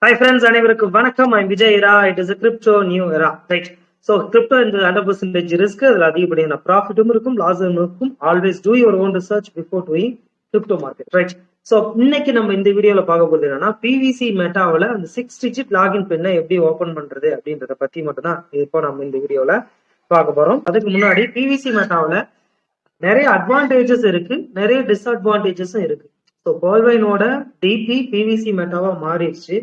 Hi friends, அனைவருக்கும் வணக்கம். I'm Vijay Ira. It is a crypto new era, right? So crypto என்பது 100% risk. அதுல அதிகப்படியான ப்ராஃபிட்டும் இருக்கும், லாஸும் இருக்கும். Always do your own research before doing crypto market, right? So இன்னைக்கு நம்ம இந்த வீடியோல பார்க்க போறது என்னன்னா, PVC மெட்டாவில் அந்த 6 digit லாகின் பின்னை எப்படி ஓபன் பண்றது அப்படின்றத பத்தி மட்டும் தான் இப்போ நம்ம இந்த வீடியோல பார்க்க போறோம். அதுக்கு முன்னாடி PVC மெட்டாவில் நிறைய அட்வான்டேஜஸ் இருக்கு, நிறைய டிஸ்அட்வான்டேஜஸும் இருக்கு. ஸோ பேர்ல்வைனோட டிபி பிவிசி மெட்டாவா மாறிடுச்சு.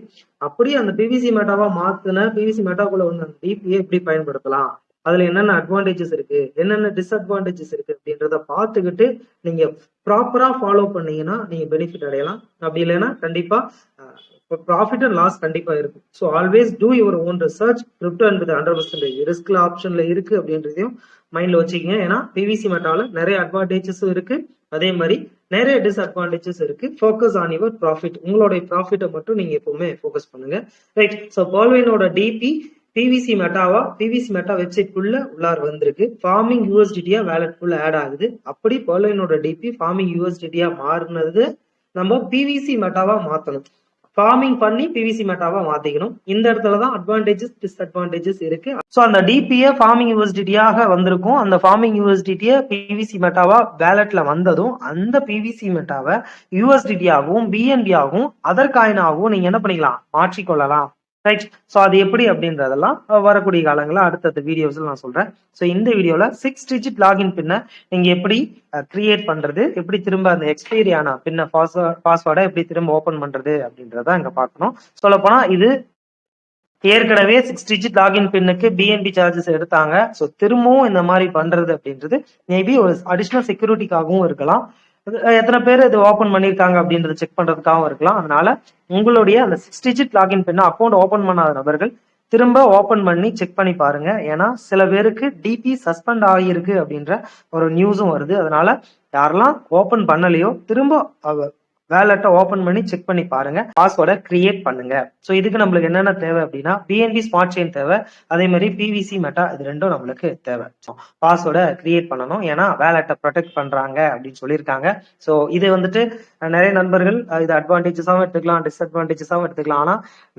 அப்படியே அந்த பிவிசி மெட்டாவா மாத்தின பிவிசி மெட்டாக்குள்ள வந்து அந்த டிபியை எப்படி பயன்படுத்தலாம், அதுல என்னென்ன அட்வான்டேஜஸ் இருக்கு, என்னென்ன டிஸ்அட்வான்டேஜஸ் இருக்கு அப்படின்றத பார்த்துக்கிட்டு நீங்க ப்ராப்பரா ஃபாலோ பண்ணீங்கன்னா நீங்க பெனிஃபிட் அடையலாம். அப்படி இல்லைன்னா கண்டிப்பா ப்ராஃபிட் அண்ட் லாஸ் கண்டிப்பா இருக்கும். So always do your own research. Crypto என்பது 100% ரிஸ்க்ல ஆப்ஷன்ல இருக்கு அப்படின்றதையும் மைண்ட்ல வச்சுக்கோங்க. ஏன்னா பிவிசி மெட்டாவில் நிறைய அட்வான்டேஜஸும் இருக்கு, அதே மாதிரி நிறைய டிஸ்அட்வான்டேஜஸ் இருக்கு. Focus on your profit. உங்களுடைய ப்ராஃபிட்டை மட்டும் நீங்க எப்பவுமே ஃபோக்கஸ் பண்ணுங்க, ரைட்? ஸோ பேர்ல்வைனோட டிபி பிவிசி மெட்டா வெப்சைட் குள்ள உள்ளார் வந்திருக்கு. ஃபார்மிங் யூஎஸ்டிடியா வேலட் குள்ள ஆட் ஆகுது. அப்படி பேர்ல்வைனோட டிபி ஃபார்மிங் யூஎஸ்டிடியா மாறினது நம்ம பிவிசி மெட்டாவா மாத்தணும். ஃபார்மிங் பண்ணி பிவிசி மெட்டாவா மாத்திக்கணும். இந்த இடத்துலதான் அட்வான்டேஜஸ் டிஸ்அட்வான்டேஜஸ் இருக்கு. ஸோ அந்த டிபிஏ ஃபார்மிங் யூஎஸ்டிடியாக வந்திருக்கும். அந்த ஃபார்மிங் யூஎஸ்டிடியை பிவிசி மெட்டாவா வேலட்ல வந்ததும் அந்த பிவிசி மெட்டாவை யூஎஸ்டிடி ஆகவும் பிஎன்பி ஆகவும் அதர் காயின் ஆகவும் நீங்க என்ன பண்ணிக்கலாம், மாற்றிக்கொள்ளலாம், ரைட்? ஸோ அது எப்படி அப்படின்றதெல்லாம் வரக்கூடிய காலங்களில் அடுத்தடுத்த வீடியோஸ்ல நான் சொல்றேன். ஸோ இந்த வீடியோல 6 digit லாகின் பின்ன நீங்க எப்படி கிரியேட் பண்றது, எப்படி திரும்ப அந்த எக்ஸ்பைரி ஆன பின்ன பாஸ்வேர்டை எப்படி திரும்ப ஓபன் பண்றது அப்படின்றத இங்க பார்க்கணும். சொல்ல போனா இது ஏற்கனவே 6 digit லாகின் பின்னுக்கு பிஎன்பி சார்ஜஸ் எடுத்தாங்க. ஸோ திரும்பவும் இந்த மாதிரி பண்றது அப்படின்றது மேபி ஒரு அடிஷனல் செக்யூரிட்டிக்காகவும் இருக்கலாம். எத்தனை பேர் இது ஓபன் பண்ணிருக்காங்க அப்படின்றத செக் பண்றதுக்காகவும் இருக்கலாம். அதனால உங்களுடைய அந்த 6 digit லாகின் பின்ன அக்கௌண்ட் ஓபன் பண்ணாத நபர்கள் திரும்ப ஓபன் பண்ணி செக் பண்ணி பாருங்க. ஏன்னா சில பேருக்கு டிபி சஸ்பெண்ட் ஆகியிருக்கு அப்படின்ற ஒரு நியூஸும் வருது. அதனால யாரெல்லாம் ஓபன் பண்ணலையோ திரும்ப வேலட்டை ஓபன் பண்ணி செக் பண்ணி பாருங்க, பாஸ்வேர்டை கிரியேட் பண்ணுங்க. ஸோ இதுக்கு நம்மளுக்கு என்னென்ன தேவை அப்படின்னா பிஎன்பி ஸ்மார்ட் செயின் தேவை, அதே மாதிரி பிவிசி மெட்டா, இது ரெண்டும் நம்மளுக்கு தேவை. பாஸ்வேர்டை கிரியேட் பண்ணணும், ஏன்னா வேலட்டை ப்ரொடெக்ட் பண்றாங்க அப்படின்னு சொல்லியிருக்காங்க. ஸோ இது வந்துட்டு நிறைய நண்பர்கள் இது அட்வான்டேஜஸாகவும் எடுத்துக்கலாம், டிஸ்அட்வான்டேஜஸாகவும் எடுத்துக்கலாம். ஆனா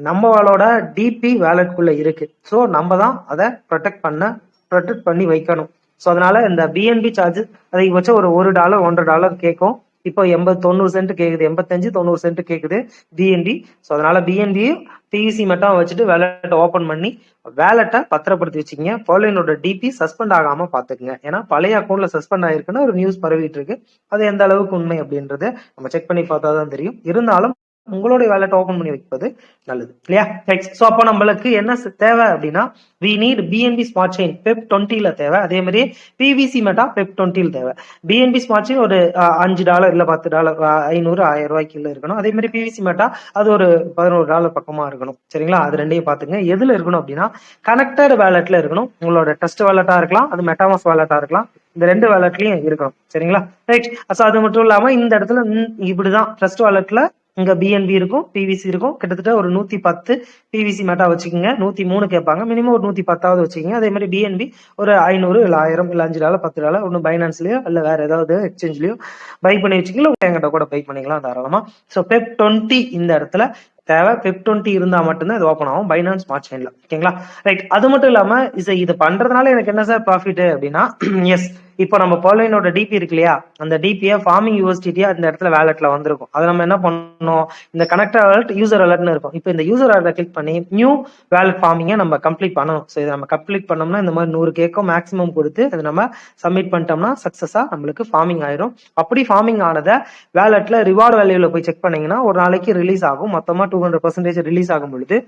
நம்மளோட டிபி வேலட்குள்ள இருக்கு. ஸோ நம்ம தான் அதை ப்ரொடெக்ட் பண்ணி வைக்கணும். ஸோ அதனால இந்த பிஎன்பி சார்ஜ் அதிகபட்சம் ஒரு $1 $1.50 கேட்கும். இப்போ 80-90 சென்ட் கேக்குது, 85-90 சென்ட் கேக்குது பிஎன்பி. ஸோ அதனால பிஎன்பியும் பிவிசி மெட்டாவை வச்சுட்டு வேலட்டை ஓபன் பண்ணி வேலட்டை பத்திரப்படுத்தி வச்சுக்கோங்க. பேர்ல்வைனோட டிபி சஸ்பெண்ட் ஆகாம பாத்துக்குங்க. ஏன்னா பழைய அக்கௌண்ட்ல சஸ்பெண்ட் ஆயிருக்குன்னு ஒரு நியூஸ் பரவிட்டு இருக்கு. அது எந்த அளவுக்கு உண்மை அப்படின்றத நம்ம செக் பண்ணி பார்த்தா தான் தெரியும். இருந்தாலும் உங்களுடைய வேலட் ஓபன் பண்ணி வைப்பது நல்லது, இல்லையா? ஸோ அப்போ நம்மளுக்கு என்ன தேவை அப்படின்னா we need BNB smart chain BEP 20ல தேவை, அதே மாதிரி பிவிசி மெட்டா பெப் 20ல தேவை. பிஎன்பி ஸ்மார்ட் செயின் ஒரு $5 இல்ல $10, 500 1000 ரூபாய்க்குள்ள இருக்கணும். அதே மாதிரி பிவிசி மெட்டா அது ஒரு $11 பக்கமா இருக்கணும். சரிங்களா? அது ரெண்டையும் பாத்துங்க. எதுல இருக்கணும் அப்படின்னா கனெக்டட் வேலட்ல இருக்கணும். உங்களோட ட்ரஸ்ட் வேலட்டா இருக்கலாம், அது மெட்டாமாஸ் வேலட்டா இருக்கலாம். இந்த ரெண்டு வேலட்லயும் இருக்கணும். சரிங்களா? ரைட். அது மட்டும் இல்லாம இந்த இடத்துல இப்படிதான் ட்ரஸ்ட் வேலட்ல இங்க பிஎன்பி இருக்கும், பிவிசி இருக்கும். கிட்டத்தட்ட ஒரு 110 பிவிசி மெட்டா வச்சுக்கோங்க. 103 கேட்பாங்க, மினிமம் ஒரு 110 வச்சுக்கோங்க. அதே மாதிரி பிஎன்பி ஒரு 500 இல்ல 1000 இல்ல $5 $10 ஒன்னு பைனான்ஸ்லயோ இல்ல வேற ஏதாவது எக்ஸ்சேஞ்ச்லயோ பை பண்ணி வச்சுக்கலாம். என்கிட்ட கூட பை பண்ணிக்கலாம் தாராளமா. ஸோ பெப் 20 இந்த இடத்துல தேவை. பெப் 20 இருந்தா மட்டும்தான் இது ஓப்பன் ஆகும் பைனான்ஸ் ஸ்மார்ட் செயின்ல. ஓகேங்களா? ரைட். அது மட்டும் இல்லாம இது பண்றதுனால எனக்கு என்ன சார் ப்ராஃபிட் அப்படின்னா, எஸ், இப்போ நம்ம பேர்ல்வைனோட டிபி இருக்கு இல்லையா, அந்த டிபியை ஃபார்மிங் யூஎஸ்டிடியா இந்த இடத்துல வேலட்ல வந்திருக்கும். அதை நம்ம என்ன பண்ணணும், இந்த கனெக்டர் அலர்ட் யூசர் அலர்ட்னு இருக்கும். இப்போ இந்த யூசர் அலர்ட்டை கிளிக் பண்ணி நியூ வேலட் ஃபார்மிங்கை நம்ம கம்ப்ளீட் பண்ணணும். ஸோ இதை நம்ம கம்ப்ளீட் பண்ணோம்னா இந்த மாதிரி 100 கேக்கும் மேக்ஸிமம் கொடுத்து அதை நம்ம சப்மிட் பண்ணிட்டோம்னா சக்சஸா நம்மளுக்கு ஃபார்மிங் ஆயிரும். அப்படி ஃபார்மிங் ஆனதை வேலட்ல ரிவார்டு வேல்யூல போய் செக் பண்ணீங்கன்னா ஒரு நாளைக்கு ரிலீஸ் ஆகும். மொத்தமா 200% ரிலீஸ் ஆகும் பொழுது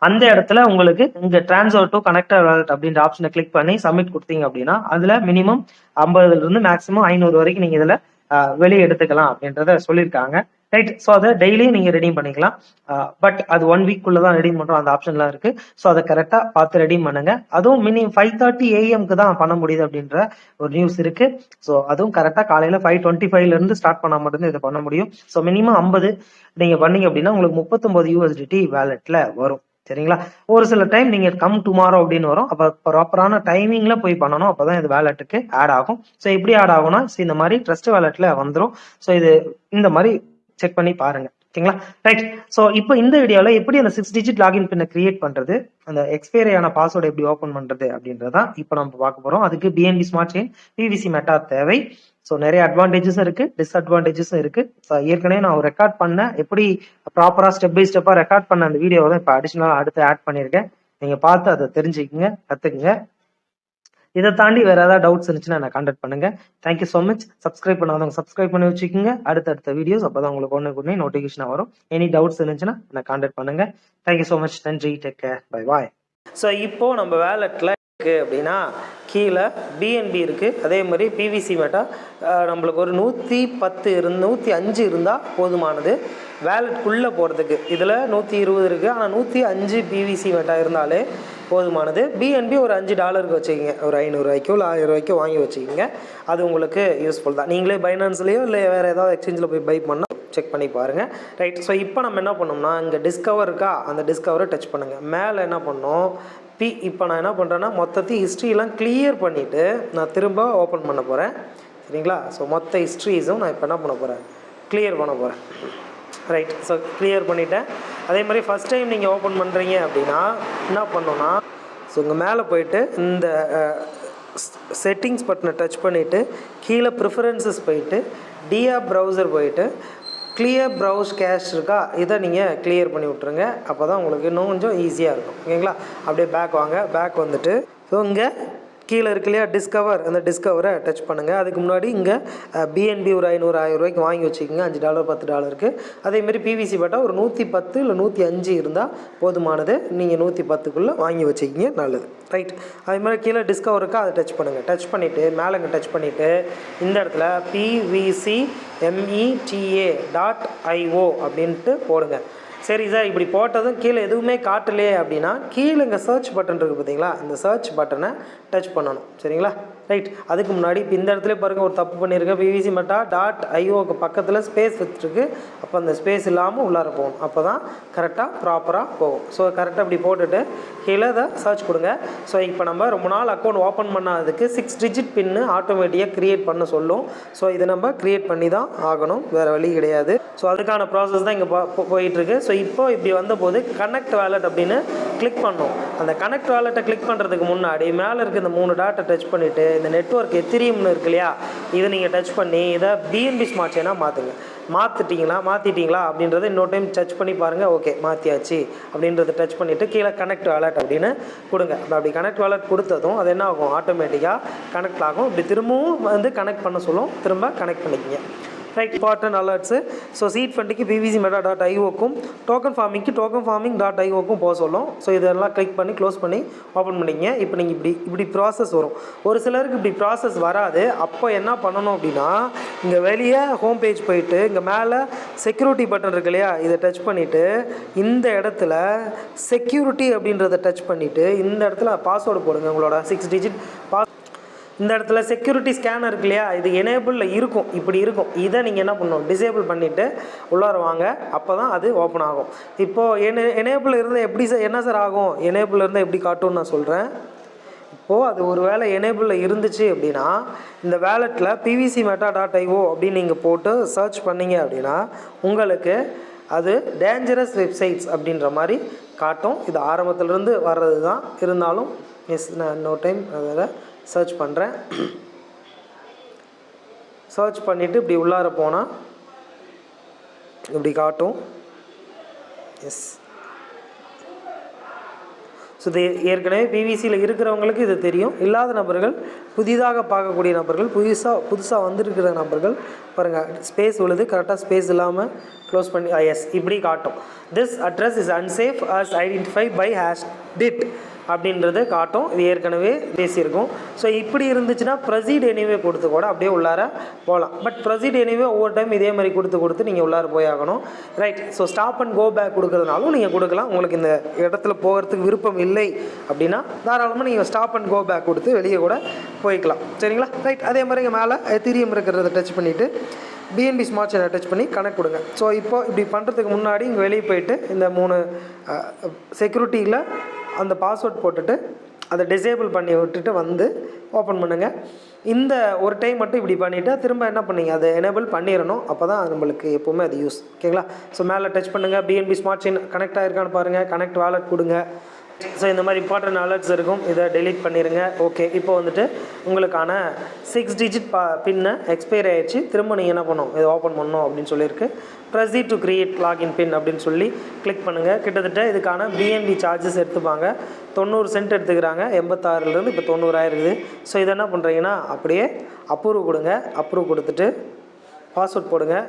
அந்த இடத்துல உங்களுக்கு இங்க டிரான்ஸ்ஃபர் டு கனெக்டர் வேலட் அப்படின்ற ஆப்ஷனை கிளிக் பண்ணி சப்மிட் கொடுத்தீங்க அப்படின்னா அதுல மினிமம் 50 இருந்து மேக்ஸிமம் 500 வரைக்கும் நீங்க இதுல வெளியே எடுத்துக்கலாம் அப்படின்றத சொல்லியிருக்காங்க, ரைட்? ஸோ அதை டெய்லியும் நீங்க ரெடீம் பண்ணிக்கலாம். பட் அது 1 வீக் தான் ரெடீம் பண்றோம், அந்த ஆப்ஷன்லாம் இருக்கு. ஸோ அதை கரெக்டா பார்த்து ரெடீம் பண்ணுங்க. அதுவும் மினிமம் 5:30 AM தான் பண்ண முடியுது அப்படின்ற ஒரு நியூஸ் இருக்கு. ஸோ அதுவும் கரெக்டா காலையில 5:25 இருந்து ஸ்டார்ட் பண்ணா மட்டும்தான் இதை பண்ண முடியும். ஸோ மினிமம் 50 நீங்க பண்ணீங்க அப்படின்னா உங்களுக்கு 39 USDT வேலட்ல வரும். சரிங்களா? ஒரு சில டைம் நீங்க கம் டுமாரோ அப்படின்னு வரும். அப்ப ப்ராப்பரான டைமிங்ல போய் பண்ணணும். அப்பதான் இது வேலட்டுக்கு ஆட் ஆகும். ஸோ எப்படி ஆட் ஆகும்னா இந்த மாதிரி ட்ரஸ்ட் வேலட்ல வந்துடும். ஸோ இது இந்த மாதிரி செக் பண்ணி பாருங்க. ஓகேங்களா? ரைட். ஸோ இப்போ இந்த வீடியோவில் எப்படி அந்த 6 டிஜிட் லாகின் பின்னை கிரியேட் பண்ணுறது, அந்த எக்ஸ்பைரி ஆன பாஸ்வேர்டு எப்படி ஓப்பன் பண்ணுறது அப்படின்றதான் இப்போ நம்ம பார்க்க போகிறோம். அதுக்கு BNB smart chain PVC meta தேவை. ஸோ நிறைய அட்வான்டேஜஸும் இருக்கு, டிஸ்அட்வான்டேஜஸும் இருக்கு. ஸோ ஏற்கனவே நான் ரெக்கார்ட் பண்ண எப்படி ப்ராப்பராக ஸ்டெப் பை ஸ்டெப்பாக ரெக்கார்ட் பண்ண அந்த வீடியோவை தான் இப்போ அடிஷ்னலாக அடுத்து ஆட் பண்ணியிருக்கேன். நீங்கள் பார்த்து அதை தெரிஞ்சுக்கங்க, கற்றுக்குங்க. இதை தாண்டி வேற ஏதாவது டவுட்ஸ் இருந்துச்சுன்னா நான் கான்டாக்ட் பண்ணுங்க. Thank you so much. சப்ஸ்கிரைப் பண்ணாதவங்க சப்ஸ்கிரைப் பண்ணி வச்சுக்கோங்க. அடுத்தடுத்த வீடியோஸ் அப்பதான் உங்களுக்கு ஒன்று நோட்டிஃபிகேஷன் வரும். எனி டவுட்ஸ் இருந்துச்சுன்னா நான் கான்டாக்ட் பண்ணுங்க. Thank you so much. நன்றி. Take care. Bye bye. So இப்போ நம்ம வேலெட்டில் இருக்குது அப்படின்னா கீழே பிஎன்பி இருக்குது, அதே மாதிரி பிவிசி மெட்டா நம்மளுக்கு ஒரு 110 105 இருந்தால் போதுமானது வேலெட்குள்ளே போகிறதுக்கு. இதில் 120 இருக்குது, ஆனால் 105 பிவிசி மெட்டா இருந்தாலே போதுமானது. பிஎன்பி ஒரு $5 வச்சுக்கிங்க, ஒரு 500 ரூபாய்க்கோ இல்லை 1000 ரூபாய்க்கோ வாங்கி வச்சுக்கிங்க. அது உங்களுக்கு யூஸ்ஃபுல் தான். நீங்களே பைனான்ஸ்லேயோ இல்லை வேறு ஏதாவது எக்ஸ்சேஞ்சில் போய் பை பண்ணால் செக் பண்ணி பாருங்கள். ரைட். ஸோ இப்போ நம்ம என்ன பண்ணோம்னா இங்கே டிஸ்கவர் இருக்கா, அந்த டிஸ்கவரை டச் பண்ணுங்கள். மேலே என்ன பண்ணோம், இப்போ நான் என்ன பண்ணுறேன்னா மொத்தத்தையும் ஹிஸ்ட்ரியெலாம் கிளியர் பண்ணிவிட்டு நான் திரும்ப ஓப்பன் பண்ண போகிறேன். சரிங்களா? ஸோ மொத்த ஹிஸ்ட்ரிஸும் நான் இப்போ என்ன பண்ண போகிறேன், கிளியர் பண்ண போகிறேன். ரைட். ஸோ கிளியர் பண்ணிவிட்டேன். அதே மாதிரி ஃபஸ்ட் டைம் நீங்கள் ஓப்பன் பண்ணுறீங்க அப்படின்னா என்ன பண்ணோன்னா, ஸோ இங்கே மேலே போயிட்டு இந்த செட்டிங்ஸ் பட்டனை டச் பண்ணிவிட்டு கீழே ப்ரிஃபரன்சஸ் போயிட்டு டிஆப் ப்ரௌசர் போயிட்டு கிளியர் ப்ரௌஸ் கேஷ் இருக்கா, இதை நீங்கள் கிளியர் பண்ணி விட்ருங்க. அப்போ தான் உங்களுக்கு இன்னும் கொஞ்சம் ஈஸியாக இருக்கும். ஓகேங்களா? அப்படியே பேக் வாங்க. பேக் வந்துட்டு ஸோ இங்கே கீழே இருக்கு இல்லையா டிஸ்கவர், அந்த டிஸ்கவரை டச் பண்ணுங்கள். அதுக்கு முன்னாடி இங்கே பிஎன்பி ஒரு 500 1000 ரூபாய்க்கு வாங்கி வச்சுக்கோங்க. $5 $10. அதேமாதிரி பிவிசி பட்டா ஒரு 110 இல்லை 105 இருந்தால் போதுமானது. நீங்கள் 110க்குள்ளே வாங்கி வச்சுக்கிங்க, நல்லது. ரைட். அதே மாதிரி கீழே டிஸ்கவர் இருக்கா, அதை டச் பண்ணுங்கள். டச் பண்ணிவிட்டு மேலே இங்கே டச் பண்ணிவிட்டு இந்த இடத்துல pvcmeta.io அப்படின்ட்டு போடுங்க. சரி சார், இப்படி போட்டதும் கீழே எதுவுமே காட்டலையே அப்படின்னா கீழே இங்கே சர்ச் பட்டன் இருக்குது பார்த்தீங்களா, இந்த சர்ச் பட்டனை டச் பண்ணணும். சரிங்களா? ரைட். அதுக்கு முன்னாடி இப்போ இந்த இடத்துல பாருங்கள் ஒரு தப்பு பண்ணியிருக்கேன். பிவிசி மெட்டா .ioக்கு பக்கத்தில் ஸ்பேஸ் வச்சுருக்கு. அப்போ அந்த ஸ்பேஸ் இல்லாமல் உள்ளார போகணும். அப்போ தான் கரெக்டாக ப்ராப்பராக போகும். ஸோ கரெக்டாக இப்படி போட்டுட்டு கீழே இதை சர்ச் கொடுங்க. ஸோ இப்போ நம்ம ரொம்ப நாள் அக்கௌண்ட் ஓப்பன் பண்ணாததுக்கு 6 டிஜிட் பின்னு ஆட்டோமேட்டிக்காக க்ரியேட் பண்ண சொல்லும். ஸோ இதை நம்ம க்ரியேட் பண்ணி தான் ஆகணும், வேறு வழி கிடையாது. ஸோ அதுக்கான ப்ராசஸ் தான் இங்கே போயிட்டுருக்கு. ஸோ இப்போ இப்படி வந்தபோது கனெக்ட் வேலட் அப்படின்னு கிளிக் பண்ணோம். அந்த கனெக்ட் வேலட்டை கிளிக் பண்ணுறதுக்கு முன்னாடி மேலே இருக்க இந்த 3 டாட்டை டச் பண்ணிவிட்டு இந்த நெட்வொர்க் எத்திரியம்னு இருக்கு இல்லையா, இதை நீங்கள் டச் பண்ணி இதை பிஎன்பி ஸ்மார்ட் செயினாக மாற்றுங்க. மாற்றிட்டீங்களா அப்படின்றத இன்னொரு டைம் டச் பண்ணி பாருங்கள். ஓகே, மாற்றியாச்சு அப்படின்றத டச் பண்ணிவிட்டு கீழே கனெக்ட் வேலட் அப்படின்னு கொடுங்க. அப்படி கனெக்ட் வேலட் கொடுத்ததும் அது என்ன ஆகும், ஆட்டோமேட்டிக்காக கனெக்ட் ஆகும். இப்படி திரும்பவும் வந்து கனெக்ட் பண்ண சொல்லும், திரும்ப கனெக்ட் பண்ணிக்கிங்க. Right. Important alerts. So seed ஃபண்டுக்கு பிவிசி மெட்டா .ioக்கும் டோக்கன் ஃபார்மிங் .ioக்கும் போக சொல்லும். ஸோ இதெல்லாம் கிளிக் பண்ணி க்ளோஸ் பண்ணி ஓப்பன் பண்ணிங்க. இப்போ நீங்கள் இப்படி ப்ராசஸ் வரும். ஒரு சிலருக்கு இப்படி ப்ராசஸ் வராது. அப்போ என்ன பண்ணணும் அப்படின்னா இங்கே வெளியே ஹோம் பேஜ் போயிட்டு இங்கே மேலே செக்யூரிட்டி பட்டன் இருக்கு இல்லையா, இதை டச் பண்ணிவிட்டு இந்த இடத்துல செக்யூரிட்டி அப்படின்றத டச் பண்ணிவிட்டு இந்த இடத்துல பாஸ்வேர்டு போடுங்க, உங்களோட 6 டிஜிட் இந்த இடத்துல செக்யூரிட்டி ஸ்கேனர் இருக்கு இல்லையா, இது எனேபிளில் இருக்கும், இப்படி இருக்கும். இதை நீங்கள் என்ன பண்ணணும், டிசேபிள் பண்ணிவிட்டு உள்ளார வாங்க. அப்போ தான் அது ஓப்பன் ஆகும். இப்போது எனேபிள் இருந்தால் எப்படி சார், என்ன சார் ஆகும், எனேபிள் இருந்தால் எப்படி காட்டும்னு நான் சொல்கிறேன். இப்போது அது ஒரு வேளை எனேபிளில் இருந்துச்சு அப்படின்னா இந்த வேலெட்டில் பிவிசி மெட்டா .io அப்படின்னு நீங்கள் போட்டு சர்ச் பண்ணிங்க அப்படின்னா உங்களுக்கு அது டேஞ்சரஸ் வெப்சைட்ஸ் அப்படின்ற மாதிரி காட்டும். இது ஆரம்பத்திலேருந்து வர்றது தான். இருந்தாலும் நான் இன்னொரு டைம் அதை சர்ச் பண்ணுறேன். சர்ச் பண்ணிவிட்டு இப்படி உள்ளார போனால் இப்படி காட்டும். எஸ். ஸோ இது ஏற்கனவே பிவிசியில் இருக்கிறவங்களுக்கு இது தெரியும். இல்லாத நபர்கள், புதிதாக பார்க்கக்கூடிய நபர்கள், புதுசாக வந்திருக்கிற நபர்கள் பாருங்கள், ஸ்பேஸ் விழுது, கரெக்டாக ஸ்பேஸ் இல்லாமல் க்ளோஸ் பண்ணி எஸ் இப்படி காட்டும். This address is unsafe as identified by #dit அப்படின்றது காட்டும். இது ஏற்கனவே பேசியிருக்கும். ஸோ இப்படி இருந்துச்சுன்னா ப்ரொசீட் எனிவே கொடுத்து கூட அப்படியே உள்ளார போகலாம். பட் ப்ரொசீட் எனிவே ஒவ்வொரு டைம் இதே மாதிரி கொடுத்து நீங்கள் உள்ளார போய் ஆகணும். Right. So stop and go back கொடுக்குறதுனாலும் நீங்கள் கொடுக்கலாம். உங்களுக்கு இந்த இடத்துல போகிறதுக்கு விருப்பம் இல்லை அப்படின்னா தாராளமாக நீங்கள் ஸ்டாப் அண்ட் கோ பேக் கொடுத்து வெளியே கூட போய்க்கலாம். சரிங்களா? ரைட். அதே மாதிரி இங்கே மேலே எத்திரியம் இருக்கிறத டச் பண்ணிவிட்டு பிஎன்பி ஸ்மார்ட் செயினை டச் பண்ணி கனெக்ட் கொடுங்க. ஸோ இப்போ இப்படி பண்ணுறதுக்கு முன்னாடி இங்கே வெளியே போயிட்டு இந்த 3 செக்யூரிட்டியில் அந்த பாஸ்வேர்ட் போட்டுட்டு அதை டிசேபிள் பண்ணி விட்டுட்டு வந்து ஓப்பன் பண்ணுங்கள். இந்த ஒரு டைம் மட்டும் இப்படி பண்ணிவிட்டு திரும்ப என்ன பண்ணீங்க, அதை எனேபிள் பண்ணிடணும். அப்போ தான் நம்மளுக்கு எப்போவுமே அது யூஸ். ஓகேங்களா? ஸோ மேலே டச் பண்ணுங்கள், பிஎன்பி ஸ்மார்ட் செயின் கனெக்ட் ஆகிருக்கான்னு பாருங்கள், கனெக்ட் வாலெட் கொடுங்க. ஸோ இந்த மாதிரி இம்பார்ட்டன்ட் அலர்ட்ஸ் இருக்கும், இதை டெலீட் பண்ணிடுங்க. ஓகே, இப்போ வந்துட்டு உங்களுக்கான 6 டிஜிட் பின்னை எக்ஸ்பைரி ஆகிடுச்சு. திரும்ப நீங்கள் என்ன பண்ணணும், இதை ஓப்பன் பண்ணணும் அப்படின்னு சொல்லியிருக்கு. ப்ரொசீட் டு கிரியேட் லாகின் பின் அப்படின்னு சொல்லி கிளிக் பண்ணுங்கள். கிட்டத்தட்ட இதுக்கான பிஎன்பி சார்ஜஸ் எடுத்துப்பாங்க. 90 சென்ட் எடுத்துக்கிறாங்க. 86லேருந்து இப்போ 90 ஆயிருக்குது. ஸோ இதை என்ன பண்ணுறீங்கன்னா அப்படியே அப்ரூவ் கொடுங்க. அப்ரூவ் கொடுத்துட்டு பாஸ்வேர்ட் போடுங்க.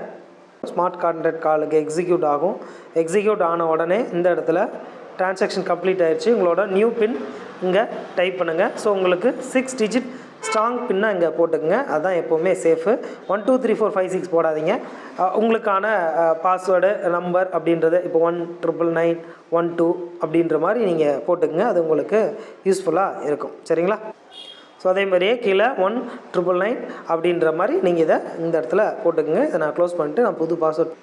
ஸ்மார்ட் கான்ட்ராக்ட் காலுக்கு எக்ஸிக்யூட் ஆகும். எக்ஸிக்யூட் ஆன உடனே இந்த இடத்துல ட்ரான்சாக்ஷன் கம்ப்ளீட் ஆகிடுச்சு. உங்களோட நியூ பின் இங்கே டைப் பண்ணுங்கள். ஸோ உங்களுக்கு 6 டிஜிட் ஸ்ட்ராங் பின்னாக இங்கே போட்டுக்குங்க. அதுதான் எப்போவுமே சேஃபு. 1 2 3 4 5 6 போடாதீங்க. உங்களுக்கான பாஸ்வேர்டு நம்பர் அப்படின்றது இப்போ 19991 அப்படின்ற மாதிரி நீங்கள் போட்டுக்குங்க. அது உங்களுக்கு யூஸ்ஃபுல்லாக இருக்கும். சரிங்களா? ஸோ அதே மாதிரியே கீழே 1999 அப்படின்ற மாதிரி நீங்கள் இதை இந்த இடத்துல போட்டுக்குங்க. இதை நான் க்ளோஸ் பண்ணிவிட்டு நான் புது பாஸ்வேர்ட்.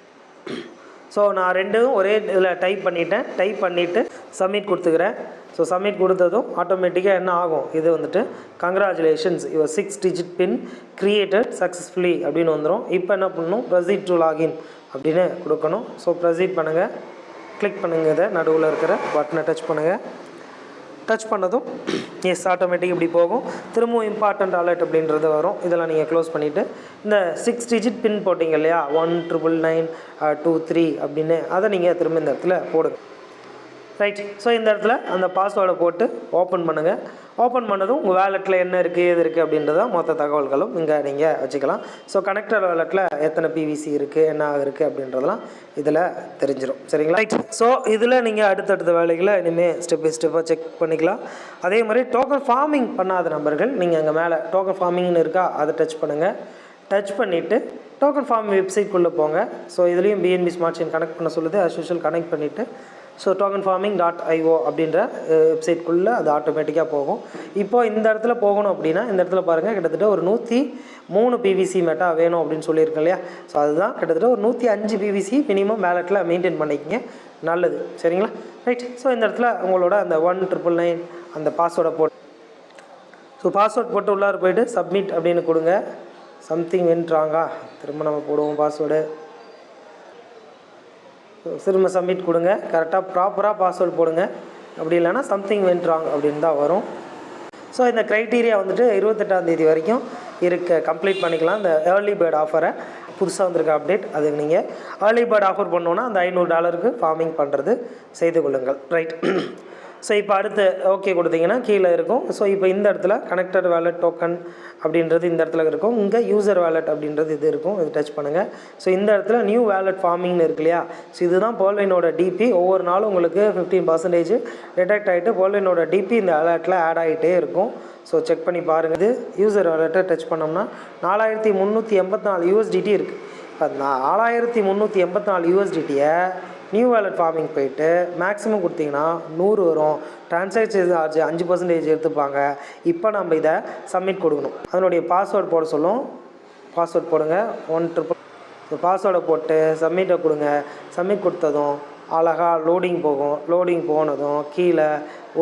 ஸோ நான் ரெண்டும் ஒரே இதில் டைப் பண்ணிவிட்டேன். டைப் பண்ணிவிட்டு சப்மிட் கொடுத்துக்கிறேன். ஸோ சப்மிட் கொடுத்ததும் ஆட்டோமேட்டிக்காக என்ன ஆகும், இது வந்துட்டு congratulations your 6 digit bin created successfully அப்படின்னு வந்துடும். இப்போ என்ன பண்ணணும், ப்ரொசீட் டு லாகின் அப்படின்னு கொடுக்கணும். ஸோ ப்ரொசீட் பண்ணுங்கள், கிளிக் பண்ணுங்கள். இதை நடுவில் இருக்கிற பட்டனை டச் பண்ணுங்கள். டச் பண்ணதும் எஸ் ஆட்டோமேட்டிக் இப்படி போகும். திரும்பவும் இம்பார்ட்டன்ட் அலர்ட் அப்படின்றது வரும். இதெல்லாம் நீங்கள் க்ளோஸ் பண்ணிவிட்டு இந்த 6 டிஜிட் பின் போட்டிங்க இல்லையா, 199923 அப்படின்னு, அதை நீங்கள் திரும்ப இந்த இடத்துல போடுங்க. ரைட். ஸோ இந்த இடத்துல அந்த பாஸ்வேர்டை போட்டு ஓப்பன் பண்ணுங்கள். ஓப்பன் பண்ணதும் உங்கள் வேலெட்டில் என்ன இருக்குது எது இருக்குது அப்படின்றத மொத்த தகவல்களும் இங்கே நீங்கள் வச்சுக்கலாம். ஸோ கனெக்டர் வேலெட்டில் எத்தனை பிவிசி இருக்குது, என்ன இருக்குது அப்படின்றதெல்லாம் இதில் தெரிஞ்சிடும். சரிங்களா? ரைட். ஸோ இதில் நீங்கள் அடுத்தடுத்த வேலைகளை இனிமேல் ஸ்டெப் பை ஸ்டெப்பாக செக் பண்ணிக்கலாம். அதே மாதிரி டோக்கன் ஃபார்மிங் பண்ணாத நபர்கள் நீங்கள் அங்கே மேலே டோக்கன் ஃபார்மிங்னு இருக்கா, அதை டச் பண்ணுங்கள். டச் பண்ணிவிட்டு டோக்கன் ஃபார்ம் வெப்சைட்குள்ளே போங்க. ஸோ இதுலேயும் பிஎன்பி ஸ்மார்ட் செயின் கனெக்ட் பண்ண சொல்லுது. ஆஸ் யூஷுவல் கனெக்ட் பண்ணிவிட்டு ஸோ tokenfarming.io அப்படின்ற வெப்சைட்குள்ளே அது ஆட்டோமேட்டிக்காக போகும். இப்போது இந்த இடத்துல போகணும் அப்படின்னா இந்த இடத்துல பாருங்கள், கிட்டத்தட்ட ஒரு 103 பிவிசி மெட்டா வேணும் அப்படின்னு சொல்லியிருக்கேன் இல்லையா. ஸோ அதுதான் கிட்டத்தட்ட ஒரு 105 பிவிசி மினிமம் வேலெட்டில் மெயின்டைன் பண்ணிக்கிங்க, நல்லது. சரிங்களா? ரைட். ஸோ இந்த இடத்துல உங்களோட அந்த 1999 அந்த பாஸ்வேர்டை போட்டு, ஸோ பாஸ்வேர்ட் போட்டு உள்ளார போய்ட்டு சப்மிட் அப்படின்னு கொடுங்க. சம்திங் வென்ட்ராங்கா, திரும்ப நம்ம போடுவோம் பாஸ்வேர்டு. திரும்ப சப்மிட் கொடுங்க. கரெக்டாக ப்ராப்பராக பாஸ்வேர்டு போடுங்க. அப்படி இல்லைனா சம்திங் வென்ட் ராங் அப்படின்னு தான் வரும். ஸோ இந்த க்ரைட்டீரியா வந்துட்டு 28ஆம் தேதி வரைக்கும் கம்ப்ளீட் பண்ணிக்கலாம். இந்த ஏர்லி பேர்ட் ஆஃபரை புதுசாக வந்திருக்க அப்டேட், அதுக்கு நீங்கள் ஏர்லி பேர்ட் ஆஃபர் பண்ணோன்னா அந்த $500 ஃபார்மிங் பண்ணுறது செய்து கொள்ளுங்கள். ரைட். ஸோ இப்போ அடுத்து ஓகே கொடுத்தீங்கன்னா கீழே இருக்கும். ஸோ இப்போ இந்த இடத்துல கனெக்டட் வேலட் டோக்கன் அப்படின்றது இந்த இடத்துல இருக்கும். இங்கே யூசர் வேலட் அப்படின்றது இது இருக்கும். இது டச் பண்ணுங்கள். ஸோ இந்த இடத்துல நியூ வேலட் ஃபார்மிங்னு இருக்கு இல்லையா. ஸோ இதுதான் Pearlvine டிபி. ஒவ்வொரு நாளும் உங்களுக்கு 15% டிடெக்ட் ஆகிட்டு Pearlvine டிபி இந்த வேலட்டில் ஆட் ஆகிட்டே இருக்கும். ஸோ செக் பண்ணி பாருங்கள். இது யூசர் வேலட்டை டச் பண்ணோம்னா 4384 USDT இருக்குது. இப்போ 4384 USDTயை நியூ வேலட் ஃபார்மிங் போயிட்டு மேக்ஸிமம் கொடுத்தீங்கன்னா 100 வரும். ட்ரான்சாக்ஷன் சார்ஜ் 5% எடுத்துப்பாங்க. இப்போ நம்ம இதை சப்மிட் கொடுக்கணும். அதனுடைய பாஸ்வேர்டு போட சொல்லும். பாஸ்வேர்ட் போடுங்க 1 ஸோ பாஸ்வேர்டை போட்டு சப்மிட்டை கொடுங்க. சப்மிட் கொடுத்ததும் அழகாக லோடிங் போகும். லோடிங் போனதும் கீழே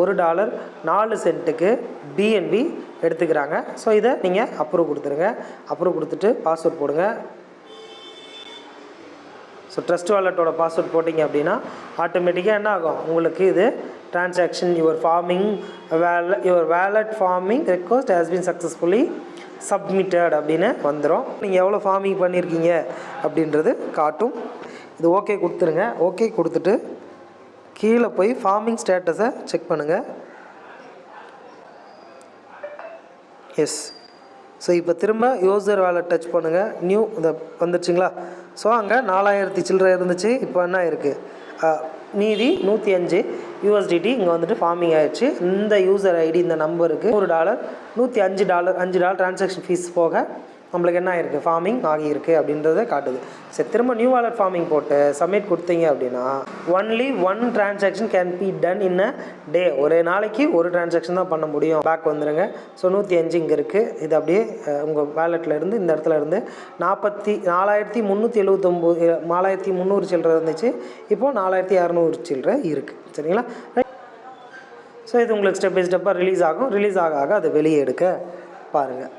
$1 4 சென்ட்டுக்கு பிஎன்பி எடுத்துக்கிறாங்க. ஸோ இதை நீங்கள் அப்ரூவ் கொடுத்துருங்க. அப்ரூவ் கொடுத்துட்டு பாஸ்வேர்ட் போடுங்க. ஸோ ட்ரஸ்ட் வாலெட்டோட பாஸ்வேர்ட் போட்டிங்க அப்படின்னா ஆட்டோமேட்டிக்காக என்ன ஆகும், உங்களுக்கு இது transaction your wallet farming request has been successfully submitted அப்படின்னு வந்துடும். நீங்கள் எவ்வளோ ஃபார்மிங் பண்ணியிருக்கீங்க அப்படின்றது காட்டும். இது ஓகே கொடுத்துருங்க. ஓகே கொடுத்துட்டு கீழே போய் ஃபார்மிங் ஸ்டேட்டஸை செக் பண்ணுங்கள். எஸ். ஸோ இப்போ திரும்ப யூசர் வேலட் டச் பண்ணுங்கள். நியூ இதை வந்துடுச்சிங்களா. ஸோ அங்கே 4000 சில்லறை இருந்துச்சு. இப்போ என்ன இருக்குது, மீதி 105 USDT இங்கே வந்துட்டு ஃபார்மிங் ஆகிடுச்சு. இந்த யூசர் ஐடி இந்த நம்பருக்கு $1 $105 $5 ட்ரான்சாக்ஷன் ஃபீஸ் போக நம்மளுக்கு என்ன ஆகிருக்கு, ஃபார்மிங் ஆகியிருக்கு அப்படின்றத காட்டுது. சரி, திரும்ப நியூ வாலெட் ஃபார்மிங் போட்டு சப்மிட் கொடுத்தீங்க அப்படின்னா only 1 transaction can be done in a day. ஒரே நாளைக்கு ஒரு டிரான்சாக்ஷன் தான் பண்ண முடியும். பேக் வந்துடுங்க. ஸோ 105 இங்கே இருக்குது. இது அப்படியே உங்கள் வேலெட்டில் இருந்து இந்த இடத்துல இருந்து 4379 4300 சில்லறை இருந்துச்சு. இப்போது 4200 சில்லறை இருக்குது. சரிங்களா? ஸோ இது உங்களுக்கு ஸ்டெப் பை ஸ்டெப்பாக ரிலீஸ் ஆகும். ரிலீஸ் ஆக ஆக அதை வெளியே எடுக்க பாருங்கள்.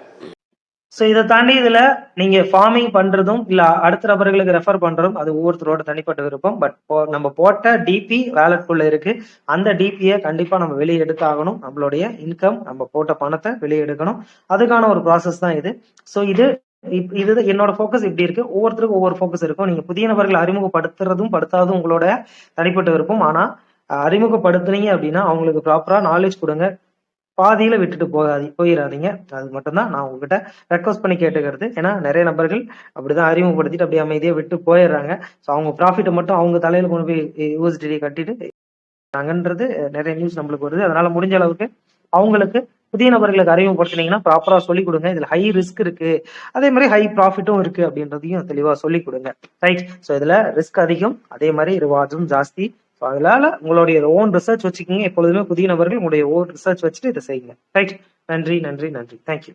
ஸோ இதை தாண்டி இதில் நீங்கள் ஃபார்மிங் பண்ணுறதும் இல்லை அடுத்த நபர்களுக்கு ரெஃபர் பண்ணுறதும் அது ஒவ்வொருத்தரோட தனிப்பட்ட விருப்பம். பட் நம்ம போட்ட டிபி வேலட்குள்ளே இருக்குது. அந்த டிபியை கண்டிப்பாக நம்ம வெளியே எடுத்தாகணும். நம்மளுடைய இன்கம், நம்ம போட்ட பணத்தை வெளியே எடுக்கணும். அதுக்கான ஒரு ப்ராசஸ் தான் இது. ஸோ இது என்னோட ஃபோக்கஸ் இப்படி இருக்கு. ஒவ்வொருத்தருக்கும் ஒவ்வொரு ஃபோக்கஸ் இருக்கும். நீங்க புதிய நபர்களை அறிமுகப்படுத்துறதும் படுத்தாததும் உங்களோட தனிப்பட்ட விருப்பம். ஆனா அறிமுகப்படுத்துனீங்க அப்படின்னா அவங்களுக்கு ப்ராப்பரா நாலேஜ் கொடுங்க. பாதியில விட்டுட்டு போயிடாதீங்க. அது மட்டும்தான் நான் உங்ககிட்ட ரெக்வஸ்ட் பண்ணி கேட்டுக்கிறது. ஏன்னா நிறைய நபர்கள் அப்படிதான் அறிமுகப்படுத்திட்டு அப்படியே அமைதியா விட்டு போயிடுறாங்க. ஸோ அவங்க ப்ராஃபிட்டை மட்டும் அவங்க தலையில கொண்டு போய் யூஎஸ்டி கட்டிட்டு நாங்கன்றது நிறைய நியூஸ் நம்மளுக்கு வருது. அதனால முடிஞ்ச அளவுக்கு அவங்களுக்கு புதிய நபர்களுக்கு அறிமுகப்படுத்தினீங்கன்னா ப்ராப்பரா சொல்லிக் கொடுங்க. இதுல ஹை ரிஸ்க் இருக்கு, அதே மாதிரி ஹை ப்ராஃபிட்டும் இருக்கு அப்படின்றதையும் தெளிவா சொல்லிக் கொடுங்க. ரைட். ஸோ இதுல ரிஸ்க் அதிகம், அதே மாதிரி ரிவார்ட்ஸும் ஜாஸ்தி. ஸோ அதனால உங்களுடைய ஓன் ரிசர்ச் வச்சுக்கிங்க. எப்பொழுதுமே புதிய நபர்கள் உங்களுடைய ஓன் ரிசர்ச் வச்சுட்டு இதை செய்யுங்க. ரைட். நன்றி நன்றி நன்றி. தேங்க்யூ.